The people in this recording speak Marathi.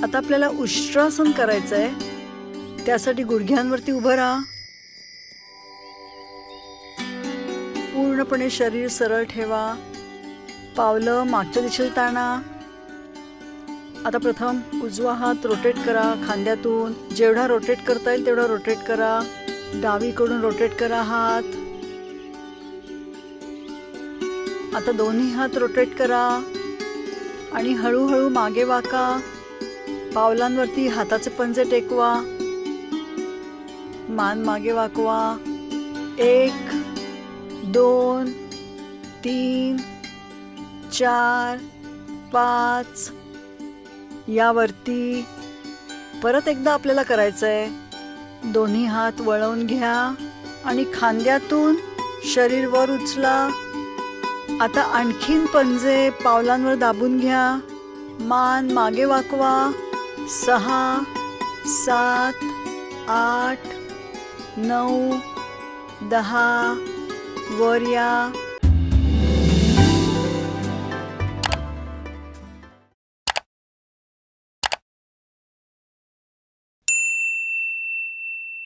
आता आपल्याला उष्ट्रासन करायचं आहे। त्यासाठी गुडघ्यांवरती उभं राहा। पूर्णपणे शरीर सरळ ठेवा। पावलं मागच्या दिशेला ताणा। आता प्रथम उजवा हात रोटेट करा खांद्यातून। जेवढा रोटेट करता येईल तेवढा रोटेट करा। डावीकडून रोटेट करा हात। आता दोन्ही हात रोटेट करा आणि हळूहळू मागे वाका। पावलांवरती हाताचे पंजे टेकवा। मान मागे वाकवा। 1 2 3 4 5 यावरती परत एकदा आपल्याला करायचंय। दोन्ही हात वळवून घ्या आणि खांद्यातून शरीर वर उचला। आता आणखीन पंजे पावलांवर दाबून घ्या। मान मागे वाकवा। 6 7 8 9 10 वर या।